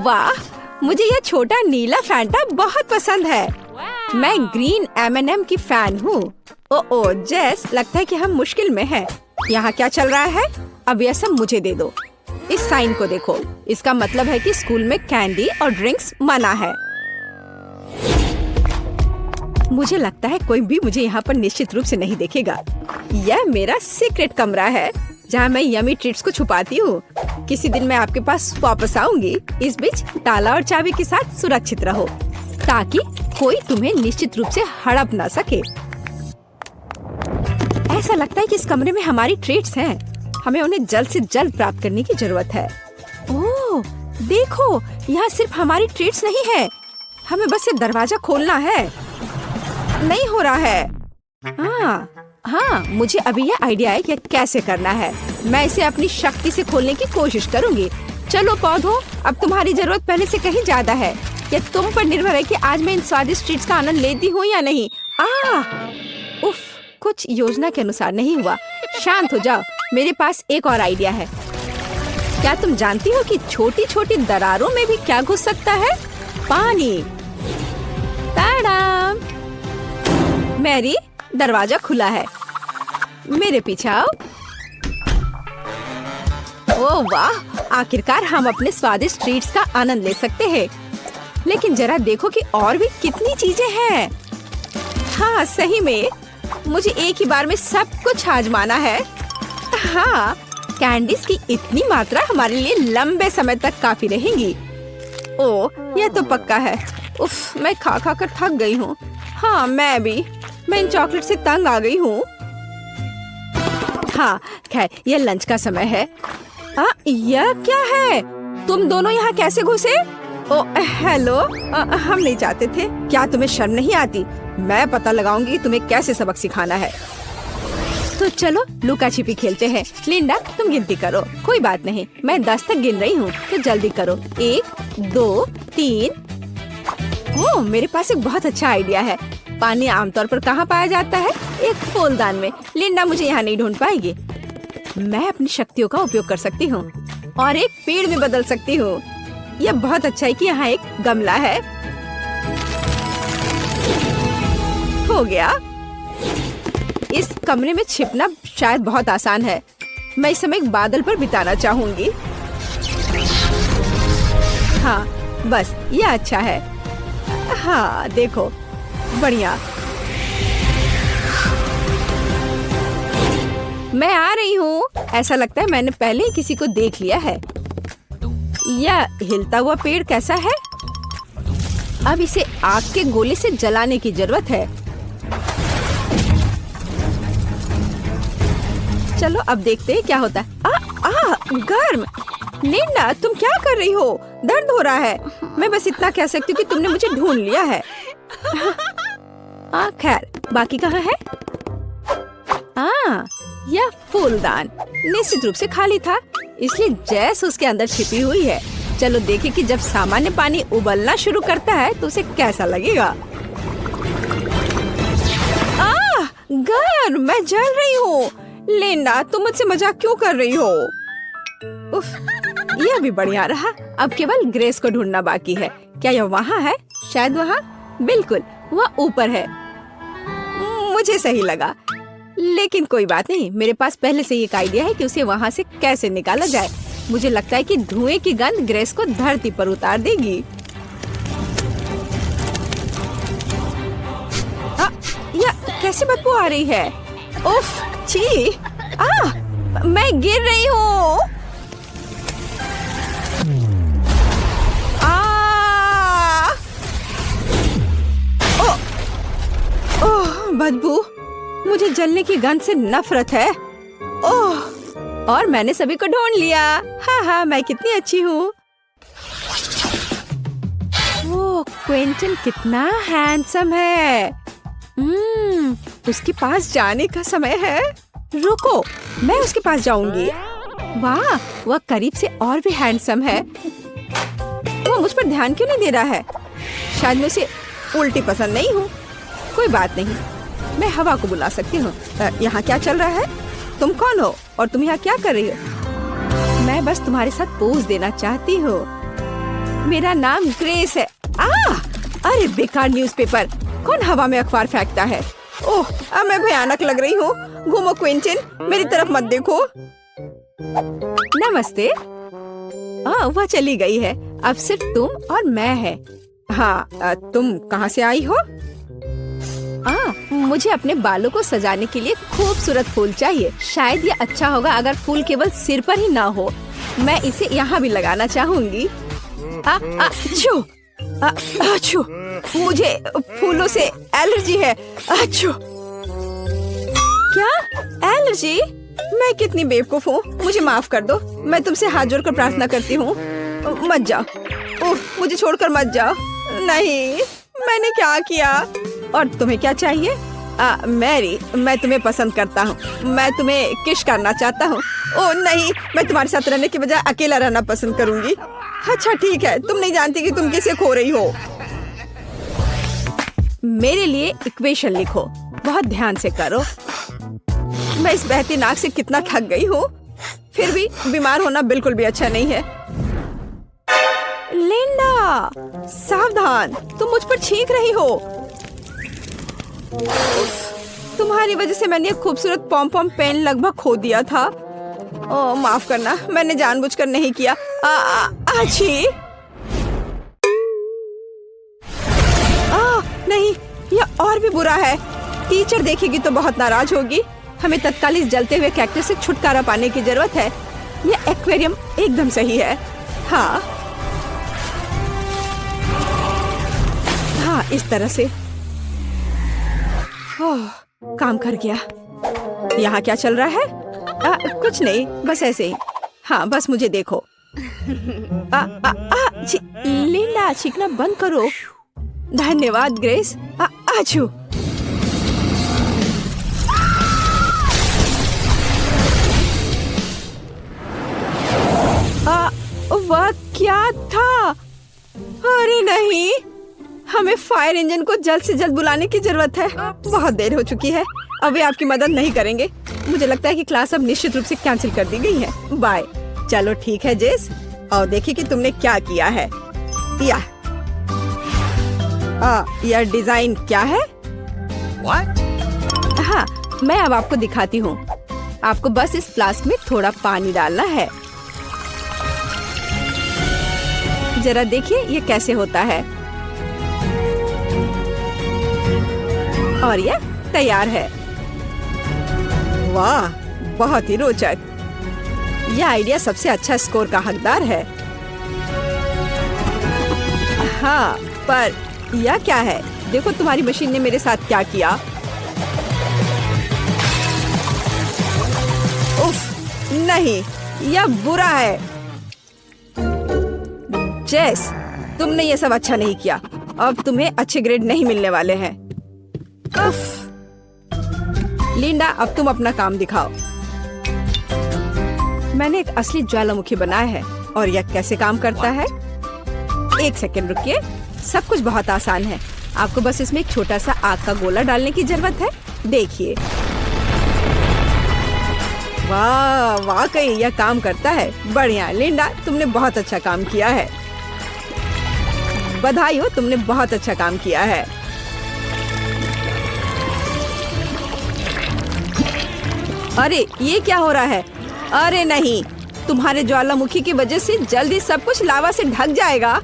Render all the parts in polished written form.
वाह, मुझे यह छोटा नीला फैंटा बहुत पसंद है। मैं ग्रीन M&M की फैन हूँ। ओ जेस, लगता है कि हम मुश्किल में हैं। यहाँ क्या चल रहा है? अब यह सब मुझे दे दो। इस साइन को देखो, इसका मतलब है कि स्कूल में कैंडी और ड्रिंक्स मना है। मुझे लगता है कोई भी मुझे यहाँ पर निश्चित रूप से नहीं देखेगा। यह मेरा सीक्रेट कमरा है जहाँ मैं यमी ट्रीट्स को छुपाती हूँ। किसी दिन मैं आपके पास वापस आऊंगी। इस बीच ताला और चाबी के साथ सुरक्षित रहो ताकि कोई तुम्हें निश्चित रूप से हड़प ना सके। ऐसा लगता है कि इस कमरे में हमारी ट्रीट्स हैं। हमें उन्हें जल्द से जल्द प्राप्त करने की जरूरत है। ओह, देखो, यहाँ सिर्फ हमारी ट्रीट्स नहीं है, हमें बस ये दरवाजा खोलना है। नहीं हो रहा है। हाँ, मुझे अभी यह आइडिया है कि कैसे करना है। मैं इसे अपनी शक्ति से खोलने की कोशिश करूंगी। चलो पौधों, अब तुम्हारी जरूरत पहले से कहीं ज्यादा है। यह तुम पर निर्भर है कि आज मैं इन स्वादिष्ट ट्रीट्स का आनंद लेती हूँ या नहीं। उफ, कुछ योजना के अनुसार नहीं हुआ। शांत हो जाओ, मेरे पास एक और आइडिया है। क्या तुम जानती हो कि छोटी छोटी दरारों में भी क्या घुस सकता है? पानी। ताड़ाम! मैरी, दरवाजा खुला है। मेरे पीछे आओ। ओह वाह, आखिरकार हम अपने स्वादिष्ट ट्रीट्स का आनंद ले सकते हैं। लेकिन जरा देखो कि और भी कितनी चीजें हैं। हाँ, सही में मुझे एक ही बार में सब कुछ आजमाना है। हाँ, कैंडीज की इतनी मात्रा हमारे लिए लंबे समय तक काफी रहेंगी। ओह, यह तो पक्का है। उफ, मैं खा खा कर थक गई हूँ। हाँ, मैं इन चॉकलेट से तंग आ गई हूँ। हाँ, खैर, यह लंच का समय है। यह क्या है? तुम दोनों यहाँ कैसे घुसे? हेलो, हम नहीं चाहते थे। क्या तुम्हें शर्म नहीं आती? मैं पता लगाऊंगी कि तुम्हें कैसे सबक सिखाना है। तो चलो लुका छिपी खेलते हैं। लिंडा, तुम गिनती करो। कोई बात नहीं, मैं 10 तक गिन रही हूँ, तो जल्दी करो। 1, 2, 3। ओह, मेरे पास एक बहुत अच्छा आइडिया है। पानी आमतौर पर कहाँ पाया जाता है? एक फूलदान में। लिंडा मुझे यहाँ नहीं ढूंढ पाएगी। मैं अपनी शक्तियों का उपयोग कर सकती हूँ और एक पेड़ में बदल सकती हूँ। यह बहुत अच्छा है कि यहाँ एक गमला है। हो गया। इस कमरे में छिपना शायद बहुत आसान है। मैं इस समय एक बादल पर बिताना चाहूंगी। हाँ, बस यह अच्छा है। हाँ, देखो, बढ़िया। मैं आ रही हूँ। ऐसा लगता है मैंने पहले ही किसी को देख लिया है। यह हिलता हुआ पेड़ कैसा है? अब इसे आग के गोले से जलाने की जरूरत है। चलो अब देखते हैं क्या होता है। गर्म। लिंडा, तुम क्या कर रही हो? दर्द हो रहा है। मैं बस इतना कह सकती हूँ कि तुमने मुझे ढूंढ लिया है। खैर, बाकी कहाँ है? यह फूलदान निश्चित रूप से खाली था, इसलिए जैस उसके अंदर छिपी हुई है। चलो देखें कि जब सामान्य पानी उबलना शुरू करता है तो उसे कैसा लगेगा। गर्म, मैं जल रही हूँ। लिंडा, तुम मुझसे मजाक क्यों कर रही हो? उफ, यह भी बढ़िया रहा। अब केवल ग्रेस को ढूंढना बाकी है। क्या यह वहाँ है? शायद वहाँ। बिल्कुल, वह ऊपर है। मुझे सही लगा। लेकिन कोई बात नहीं, मेरे पास पहले से एक आइडिया है कि उसे वहाँ से कैसे निकाला जाए। मुझे लगता है कि धुएं की गंध ग्रेस को धरती पर उतार देगी। यह कैसी बदबू आ रही है? उफ, छी! मैं गिर रही हूँ। बदबू, मुझे जलने की गंध से नफरत है। ओह, और मैंने सभी को ढूंढ लिया। हाँ, मैं कितनी अच्छी हूँ। ओह, क्विंटन कितना हैंडसम है। उसके पास जाने का समय है। रुको, मैं उसके पास जाऊंगी। वाह, वह करीब से और भी हैंडसम है। वो मुझ पर ध्यान क्यों नहीं दे रहा है? शायद मैं उसे उल्टी पसंद नहीं हूँ। कोई बात नहीं, मैं हवा को बुला सकती हूँ। यहाँ क्या चल रहा है? तुम कौन हो और तुम यहाँ क्या कर रही हो? मैं बस तुम्हारे साथ पोज देना चाहती हूँ। मेरा नाम ग्रेस है। अरे बेकार न्यूज़पेपर, कौन हवा में अखबार फेंकता है? ओह, अब मैं भयानक लग रही हूँ। घूमो क्विंटिन, मेरी तरफ मत देखो। नमस्ते। वह चली गई है। अब सिर्फ तुम और मैं है। हाँ, तुम कहाँ से आई हो? मुझे अपने बालों को सजाने के लिए खूबसूरत फूल चाहिए। शायद ये अच्छा होगा अगर फूल केवल सिर पर ही ना हो। मैं इसे यहाँ भी लगाना चाहूंगी। अच्छू, मुझे फूलों से एलर्जी है। अच्छू। क्या एलर्जी? मैं कितनी बेवकूफ हूँ। मुझे माफ कर दो। मैं तुमसे हाथ जोड़कर प्रार्थना करती हूँ, मत जाओ। मुझे छोड़कर मत जाओ। नहीं, मैंने क्या किया? और तुम्हें क्या चाहिए? मैरी, मैं तुम्हें पसंद करता हूँ। मैं तुम्हें किस करना चाहता हूँ। ओह नहीं, मैं तुम्हारे साथ रहने के बजाय अकेला रहना पसंद करूंगी। अच्छा ठीक है, तुम नहीं जानती कि तुम किसे खो रही हो। मेरे लिए इक्वेशन लिखो, बहुत ध्यान से करो। मैं इस बहती नाक से कितना थक गई हूँ। फिर भी बीमार होना बिल्कुल भी अच्छा नहीं है। लिंडा, सावधान, तुम मुझ पर छींक रही हो। तुम्हारी वजह से मैंने एक खूबसूरत पॉम पॉम पेन लगभग खो दिया था। ओह माफ करना, मैंने जानबूझकर नहीं किया। अच्छी। नहीं, यह और भी बुरा है। टीचर देखेगी तो बहुत नाराज होगी। हमें तत्काल इस जलते हुए कैक्टस से छुटकारा पाने की जरूरत है। यह एक्वेरियम एकदम सही है। हाँ, इस तरह से। काम कर गया। यहाँ क्या चल रहा है? कुछ नहीं, बस ऐसे ही। हाँ, बस मुझे देखो। लिंडा, छींकना बंद करो। धन्यवाद ग्रेस। आजू। वह क्या था? अरे नहीं, हमें फायर इंजन को जल्द से जल्द बुलाने की जरूरत है। बहुत देर हो चुकी है। अब वे आपकी मदद नहीं करेंगे। मुझे लगता है कि क्लास अब निश्चित रूप से कैंसिल कर दी गई है। बाय। चलो ठीक है जेस, और देखिए कि तुमने क्या किया है। यह डिजाइन क्या है? What? हाँ, मैं अब आपको दिखाती हूँ। आपको बस इस फ्लास्क में थोड़ा पानी डालना है। जरा देखिए ये कैसे होता है। और ये तैयार है। वाह, बहुत ही रोचक। यह आइडिया सबसे अच्छा स्कोर का हकदार है। हाँ, पर यह क्या है? देखो तुम्हारी मशीन ने मेरे साथ क्या किया। उफ, नहीं, यह बुरा है। जेस, तुमने ये सब अच्छा नहीं किया। अब तुम्हें अच्छे ग्रेड नहीं मिलने वाले हैं। लिंडा, अब तुम अपना काम दिखाओ। मैंने एक असली ज्वालामुखी बनाया है। और यह कैसे काम करता है? एक सेकंड रुकिए। सब कुछ बहुत आसान है। आपको बस इसमें एक छोटा सा आग का गोला डालने की जरूरत है। देखिए, वाह, वाकई यह काम करता है। बढ़िया लिंडा, तुमने बहुत अच्छा काम किया है। बधाई हो, तुमने बहुत अच्छा काम किया है। अरे ये क्या हो रहा है? अरे नहीं, तुम्हारे ज्वालामुखी की वजह से जल्दी सब कुछ लावा से ढक जाएगा।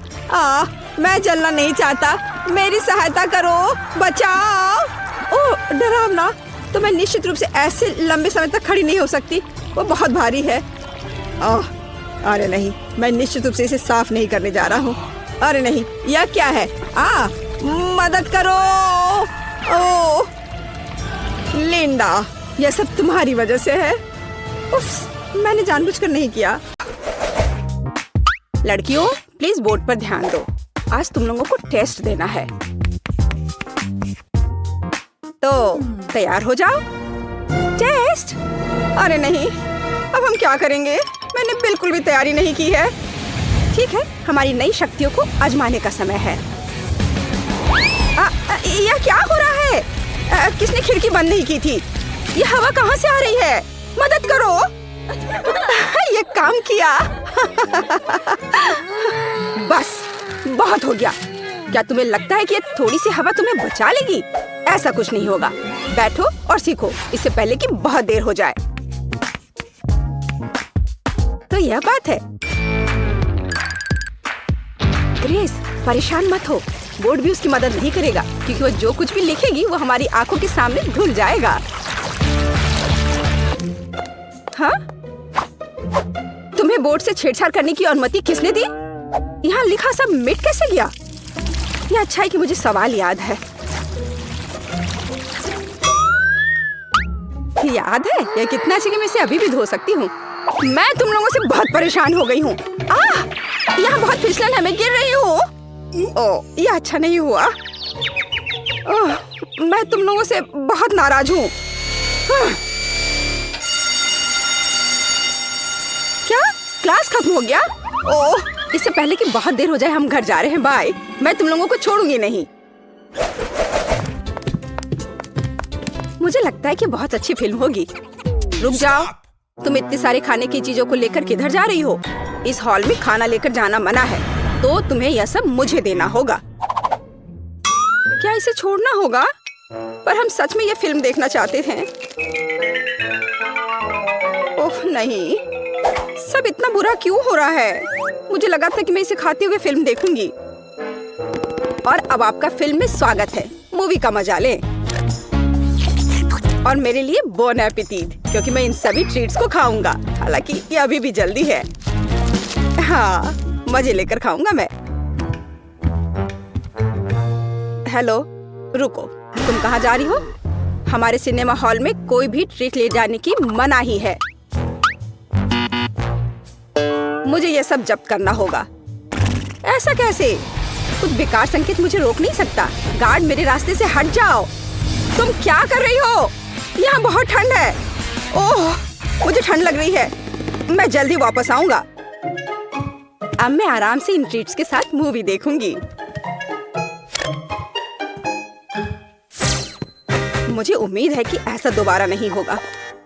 मैं जलना नहीं चाहता। मेरी सहायता करो, बचाओ। ओह डरावना, तो मैं निश्चित रूप से ऐसे लंबे समय तक खड़ी नहीं हो सकती। वो बहुत भारी है। अरे नहीं, मैं निश्चित रूप से इसे साफ नहीं करने जा रहा हूँ। अरे नहीं, यह क्या है? मदद करो। ओह लिंडा, यह सब तुम्हारी वजह से है। उफ, मैंने जानबूझकर नहीं किया। लड़कियों, प्लीज बोर्ड पर ध्यान दो। आज तुम लोगों को टेस्ट देना है, तो तैयार हो जाओ। टेस्ट? अरे नहीं, अब हम क्या करेंगे? मैंने बिल्कुल भी तैयारी नहीं की है। ठीक है, हमारी नई शक्तियों को आजमाने का समय है। यह क्या हो रहा है? किसने खिड़की बंद नहीं की थी? यह हवा कहाँ से आ रही है? मदद करो। ये काम किया। बस बहुत हो गया। क्या तुम्हें लगता है कि ये थोड़ी सी हवा तुम्हें बचा लेगी? ऐसा कुछ नहीं होगा। बैठो और सीखो इससे पहले कि बहुत देर हो जाए। तो यह बात है। ग्रेस, परेशान मत हो। बोर्ड भी उसकी मदद नहीं करेगा क्योंकि वो जो कुछ भी लिखेगी वो हमारी आंखों के सामने धुल जाएगा। हाँ? तुम्हें बोर्ड से छेड़छाड़ करने की अनुमति किसने दी? यहाँ लिखा सब मिट कैसे गया? यह अच्छा है कि मुझे सवाल याद है। याद है? यह कितना अच्छा कि मैं इसे अभी भी धो सकती हूँ। मैं तुम लोगों से बहुत परेशान हो गई हूँ। यहाँ बहुत फिसलन है, मैं गिर रही हूँ। ओह, यह अच्छा नहीं हुआ। ओह, मैं तुम लोगों से बहुत नाराज हूँ। क्या क्लास खत्म हो गया? ओह, इससे पहले कि बहुत देर हो जाए हम घर जा रहे हैं। बाय। मैं तुम लोगों को छोड़ूंगी नहीं। मुझे लगता है कि बहुत अच्छी फिल्म होगी। रुक जाओ, तुम इतने सारे खाने की चीजों को लेकर किधर जा रही हो? इस हॉल में खाना लेकर जाना मना है, तो तुम्हें यह सब मुझे देना होगा। क्या इसे छोड़ना होगा? पर हम सच में यह फिल्म देखना चाहते थे। ओह नहीं, सब इतना बुरा क्यों हो रहा है? मुझे लगा था कि मैं इसे खाते हुए फिल्म देखूंगी। और अब आपका फिल्म में स्वागत है। मूवी का मजा लें। और मेरे लिए बोन एपेटीट, क्योंकि मैं इन सभी ट्रीट्स को खाऊंगा। हालांकि ये अभी भी जल्दी है। हाँ, मजे लेकर खाऊंगा मैं। हेलो, रुको, तुम कहाँ जा रही हो? हमारे सिनेमा हॉल में कोई भी ट्रीट ले जाने की मनाही है। मुझे ये सब जब्त करना होगा। ऐसा कैसे? कुछ बेकार संकेत मुझे रोक नहीं सकता। गार्ड, मेरे रास्ते से हट जाओ। तुम क्या कर रही हो? यहाँ बहुत ठंड है। ओह, मुझे ठंड लग रही है। मैं जल्दी वापस आऊंगा। अब मैं आराम से इन ट्रीट्स के साथ मूवी देखूंगी। मुझे उम्मीद है कि ऐसा दोबारा नहीं होगा।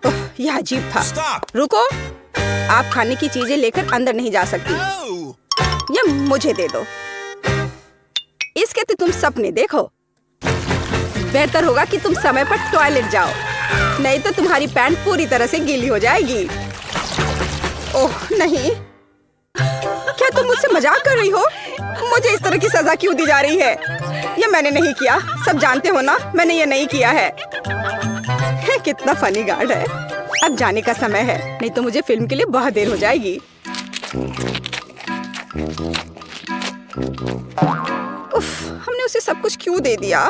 ओह, यह अजीब था। रुको, आप खाने की चीजें लेकर अंदर नहीं जा सकती। यह मुझे दे दो। इसके तो तुम सपने देखो। बेहतर होगा कि तुम समय पर टॉयलेट जाओ, नहीं तो तुम्हारी पैंट पूरी तरह से गीली हो जाएगी। ओह नहीं, क्या तुम मुझसे मजाक कर रही हो? मुझे इस तरह की सजा क्यों दी जा रही है? ये मैंने नहीं किया। सब जानते हो ना, मैंने ये नहीं किया है। कितना फनी गार्ड है। अब जाने का समय है, नहीं तो मुझे फिल्म के लिए बहुत देर हो जाएगी। उफ, हमने उसे सब कुछ क्यों दे दिया?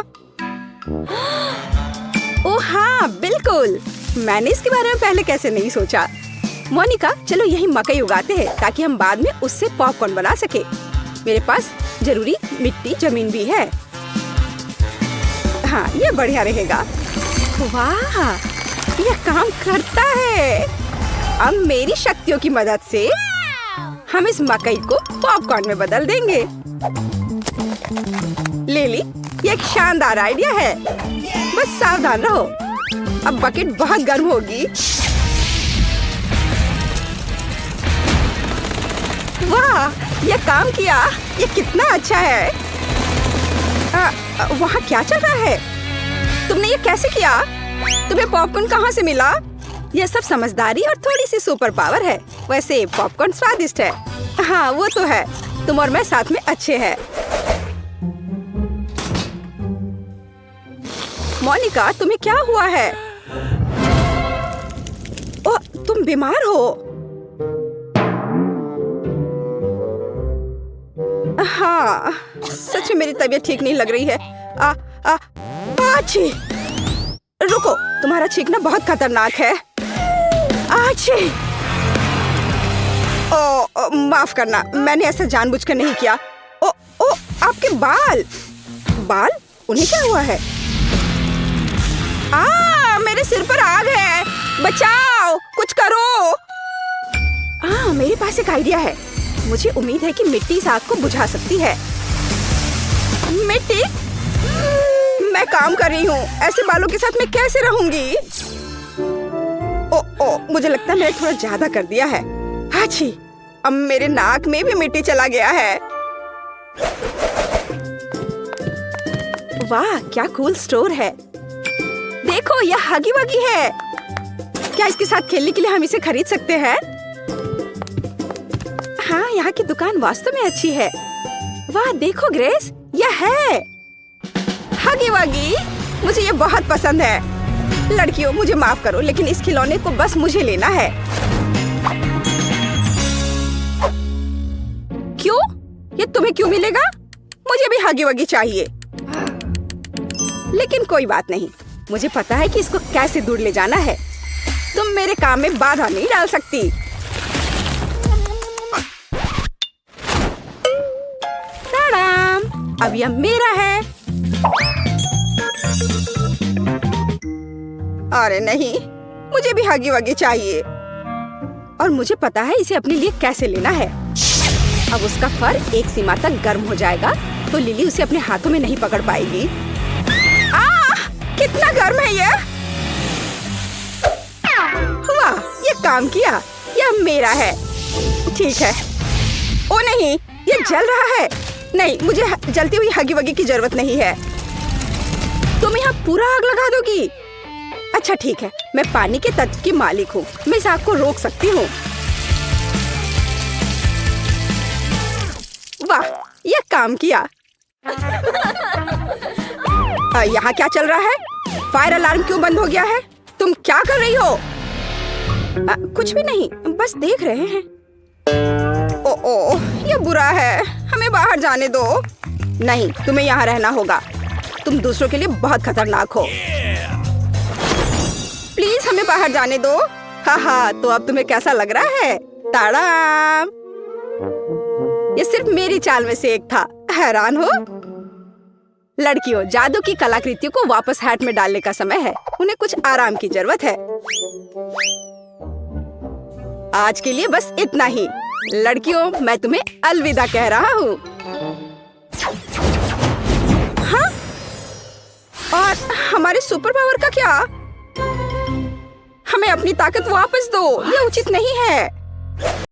ओह हाँ, बिल्कुल। मैंने इसके बारे में पहले कैसे नहीं सोचा। मोनिका, चलो यही मकई उगाते हैं ताकि हम बाद में उससे पॉपकॉर्न बना सके। मेरे पास जरूरी मिट्टी जमीन भी है। हाँ, ये बढ़िया रहेगा। वाह, यह काम करता है। अब मेरी शक्तियों की मदद से हम इस मकई को पॉपकॉर्न में बदल देंगे। लेली, ये एक शानदार आइडिया है। बस सावधान रहो। अब बकेट बहुत गर्म होगी। वाह, ये काम किया। ये कितना अच्छा है। वहाँ क्या चल रहा है? तुमने ये कैसे किया? तुम्हें पॉपकॉर्न कहाँ से मिला? यह सब समझदारी और थोड़ी सी सुपर पावर है। वैसे पॉपकॉर्न स्वादिष्ट है। हाँ, वो तो है। तुम और मैं साथ में अच्छे हैं। मोनिका, तुम्हें क्या हुआ है? ओह, तुम बीमार हो? हाँ, सच में मेरी तबीयत ठीक नहीं लग रही है। आछी! रुको, तुम्हारा छींकना बहुत खतरनाक है। आछी! माफ करना, मैंने ऐसा जानबूझकर नहीं किया। ओ, आपके बाल! बाल? उन्हें क्या हुआ है? मेरे सिर पर आग है। बचाओ, कुछ करो। मेरे पास एक आइडिया है। मुझे उम्मीद है कि मिट्टी इस आग को बुझा सकती है। मिट्टी? मैं काम कर रही हूँ। ऐसे बालों के साथ मैं कैसे रहूंगी? मुझे लगता है मैंने थोड़ा ज्यादा कर दिया है। हाची! अब मेरे नाक में भी मिट्टी चला गया है। वाह, क्या कूल स्टोर है। देखो, यह हगी वगी है। क्या इसके साथ खेलने के लिए हम इसे खरीद सकते हैं? हाँ, यहाँ की दुकान वास्तव में अच्छी है। वाह देखो ग्रेस, यह है हगी वगी। मुझे ये बहुत पसंद है। लड़कियों, मुझे माफ करो, लेकिन इस खिलौने को बस मुझे लेना है। क्यों? ये तुम्हें क्यों मिलेगा? मुझे भी हगी वगी चाहिए। लेकिन कोई बात नहीं, मुझे पता है कि इसको कैसे दूर ले जाना है। तुम मेरे काम में बाधा नहीं डाल सकती। टाडाम! अब यह मेरा है। अरे नहीं, मुझे भी हगी वगी चाहिए। और मुझे पता है इसे अपने लिए कैसे लेना है। अब उसका फर एक सीमा तक गर्म हो जाएगा तो लिली उसे अपने हाथों में नहीं पकड़ पाएगी। कितना गर्म है ये! वाह, ये काम किया। यह मेरा है। ठीक है। ओ नहीं, ये जल रहा है। नहीं, मुझे जलती हुई हगी वगी की जरूरत नहीं है। तुम यहाँ पूरा आग लगा दोगी? अच्छा ठीक है, मैं पानी के तत्व की मालिक हूँ। मैं इस आग को रोक सकती हूँ। वाह, यह काम किया। यहाँ क्या चल रहा है? फायर अलार्म क्यों बंद हो गया है? तुम क्या कर रही हो? कुछ भी नहीं, बस देख रहे हैं। ओ, ये बुरा है। हमें बाहर जाने दो। नहीं, तुम्हें यहाँ रहना होगा। तुम दूसरों के लिए बहुत खतरनाक हो। प्लीज हमें बाहर जाने दो। हाँ, तो अब तुम्हें कैसा लग रहा है? ताड़ाम! ये सिर्फ मेरी चाल में से एक था। हैरान हो? लड़कियों, जादू की कलाकृतियों को वापस हैट में डालने का समय है। उन्हें कुछ आराम की जरूरत है। आज के लिए बस इतना ही। लड़कियों, मैं तुम्हें अलविदा कह रहा हूँ। हाँ? और हमारे सुपर पावर का क्या? हमें अपनी ताकत वापस दो। ये उचित नहीं है।